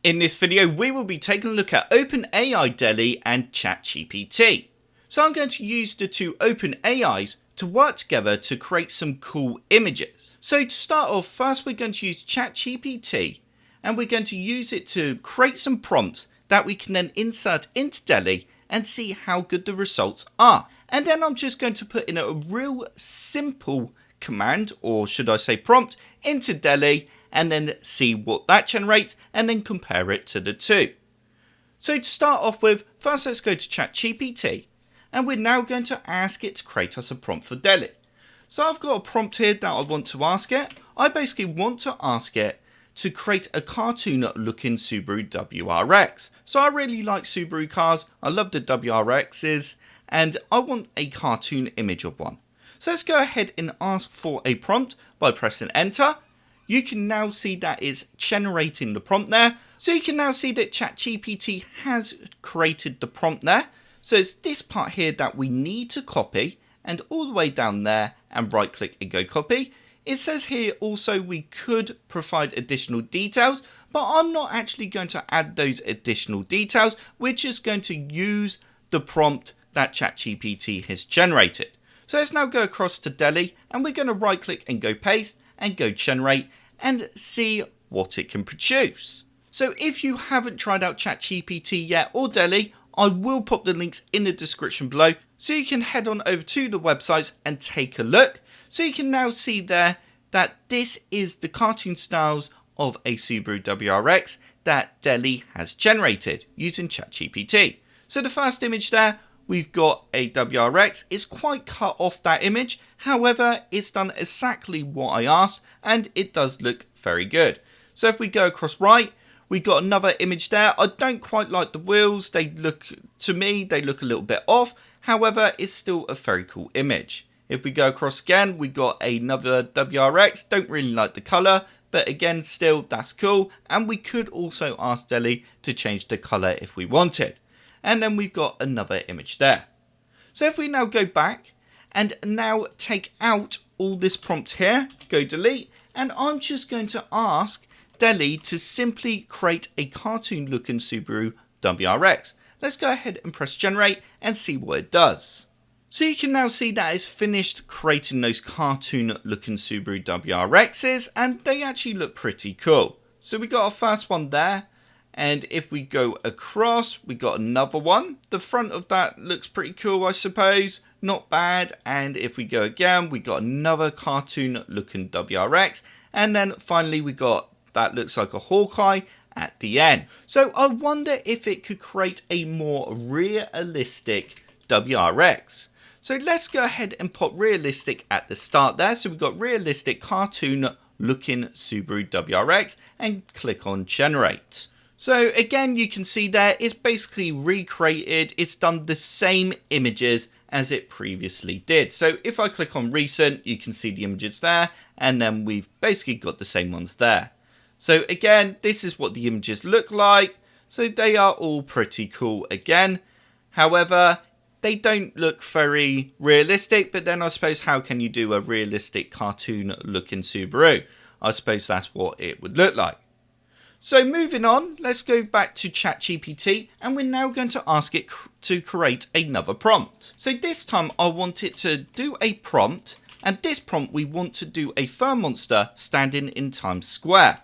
In this video, we will be taking a look at Open AI DALL-E and ChatGPT. So I'm going to use the two Open AIs to work together to create some cool images. So to start off, first we're going to use ChatGPT and we're going to use it to create some prompts that we can then insert into DALL-E and see how good the results are. And then I'm just going to put in a real simple command, or should I say prompt, into DALL-E and then see what that generates and then compare it to the two. So to start off with, first let's go to ChatGPT and we're now going to ask it to create us a prompt for DALL-E. So I've got a prompt here that I want to ask it. I basically want to ask it to create a cartoon looking Subaru WRX. So I really like Subaru cars, I love the WRXs, and I want a cartoon image of one. So let's go ahead and ask for a prompt by pressing enter. You can now see that it's generating the prompt there. So you can now see that ChatGPT has created the prompt there. So it's this part here that we need to copy, and all the way down there and right click and go copy. It says here also we could provide additional details, but I'm not actually going to add those additional details. We're just going to use the prompt that ChatGPT has generated. So let's now go across to DALL-E and we're going to right click and go paste and go generate and see what it can produce. So if you haven't tried out ChatGPT yet or DALL-E, I will pop the links in the description below so you can head on over to the websites and take a look. So you can now see there that this is the cartoon styles of a Subaru WRX that DALL-E has generated using ChatGPT. So the first image there, we've got a WRX. It's quite cut off that image. However, it's done exactly what I asked and it does look very good. So if we go across right, we got another image there. I don't quite like the wheels. To me, they look a little bit off. However, it's still a very cool image. If we go across again, we got another WRX. Don't really like the color, but again, still that's cool. And we could also ask DALL-E to change the color if we wanted. And then we've got another image there. So if we now go back and now take out all this prompt here, go delete, and I'm just going to ask DALL-E to simply create a cartoon looking Subaru WRX. Let's go ahead and press generate and see what it does. So you can now see that it's finished creating those cartoon looking Subaru WRXs and they actually look pretty cool. So we got our first one there. And if we go across, we got another one. The front of that looks pretty cool, I suppose. Not bad. And if we go again, we got another cartoon looking WRX. And then finally we got that looks like a Hawkeye at the end. So I wonder if it could create a more realistic WRX. So let's go ahead and put realistic at the start there. So we've got realistic cartoon looking Subaru WRX and click on generate. So again, you can see there, it's basically recreated. It's done the same images as it previously did. So if I click on recent, you can see the images there, and then we've basically got the same ones there. So again, this is what the images look like. So they are all pretty cool again. However, they don't look very realistic, but then I suppose how can you do a realistic cartoon looking Subaru? I suppose that's what it would look like. So moving on, let's go back to ChatGPT and we're now going to ask it to create another prompt. So this time I want it to do a prompt, and this prompt we want to do a fur monster standing in Times Square.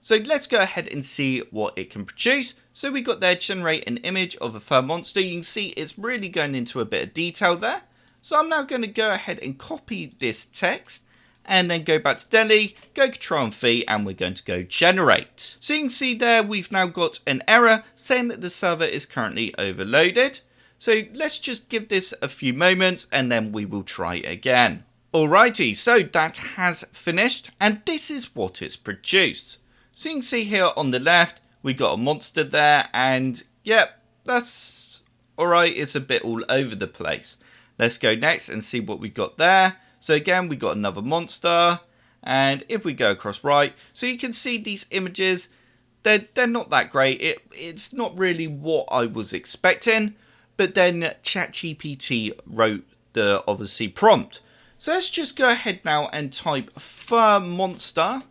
So let's go ahead and see what it can produce. So we got there generate an image of a fur monster. You can see it's really going into a bit of detail there. So I'm now going to go ahead and copy this text and then go back to DALL-E, go Control and V, and we're going to go generate. So you can see there we've now got an error saying that the server is currently overloaded. So let's just give this a few moments and then we will try again. Alrighty, so that has finished and this is what it's produced. So you can see here on the left, we got a monster there and yep, that's alright, it's a bit all over the place. Let's go next and see what we got there. So again, we got another monster, and if we go across right, so you can see these images, they're not that great. It's not really what I was expecting, but then ChatGPT wrote the obviously prompt. So let's just go ahead now and type fur monster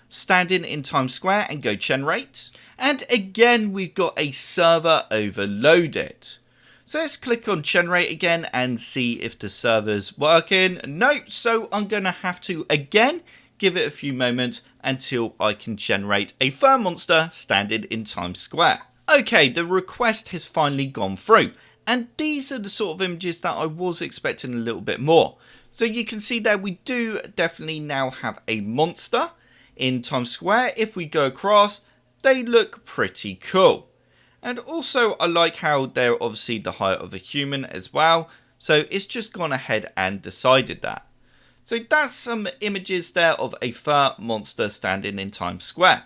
standing in Times Square and go generate. And again, we've got a server overloaded. So let's click on generate again and see if the server's working. Nope, so I'm going to have to again give it a few moments until I can generate a fur monster standing in Times Square. Okay, the request has finally gone through. And these are the sort of images that I was expecting a little bit more. So you can see there we do definitely now have a monster in Times Square. If we go across, they look pretty cool. And also I like how they're obviously the height of a human as well. So it's just gone ahead and decided that. So that's some images there of a fur monster standing in Times Square.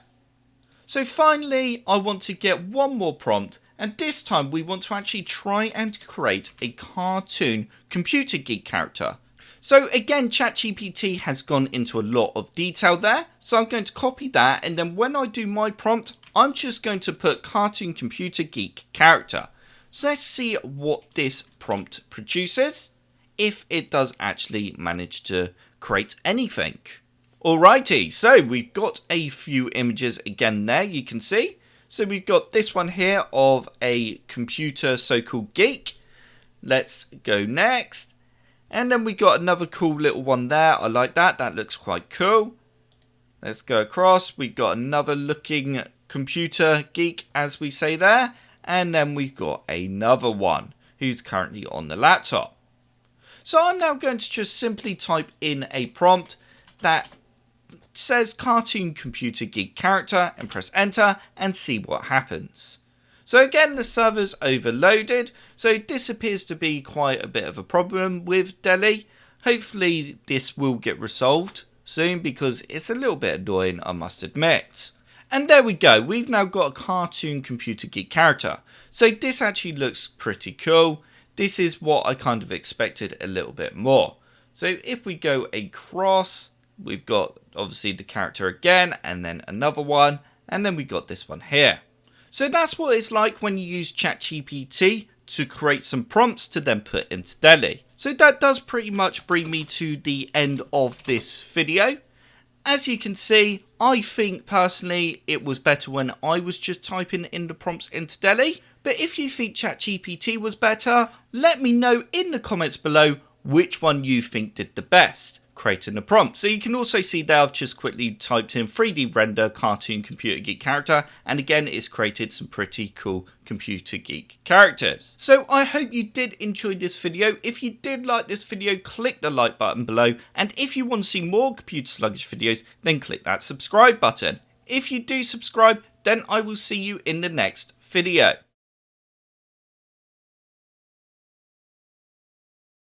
So finally, I want to get one more prompt, and this time we want to actually try and create a cartoon computer geek character. So again, ChatGPT has gone into a lot of detail there, so I'm going to copy that, and then when I do my prompt, I'm just going to put cartoon computer geek character. So let's see what this prompt produces, if it does actually manage to create anything. Alrighty, so we've got a few images again there, you can see. So we've got this one here of a computer so-called geek. Let's go next. And then we got another cool little one there. I like that. That looks quite cool. Let's go across. We've got another looking computer geek, as we say there. And then we've got another one who's currently on the laptop. So I'm now going to just simply type in a prompt that says cartoon computer geek character and press enter and see what happens. So again, the server's overloaded, so this appears to be quite a bit of a problem with DALL-E. Hopefully this will get resolved soon because it's a little bit annoying, I must admit. And there we go, we've now got a cartoon computer geek character. So this actually looks pretty cool. This is what I kind of expected a little bit more. So if we go across, we've got obviously the character again, and then another one, and then we got this one here. So that's what it's like when you use ChatGPT to create some prompts to then put into DALL-E. So that does pretty much bring me to the end of this video. As you can see, I think personally it was better when I was just typing in the prompts into DALL-E. But if you think ChatGPT was better, let me know in the comments below which one you think did the best creating a prompt. So you can also see there I've just quickly typed in 3D render cartoon computer geek character, and again it's created some pretty cool computer geek characters. So I hope you did enjoy this video. If you did like this video, click the like button below, and if you want to see more computer sluggish videos, then click that subscribe button. If you do subscribe, then I will see you in the next video.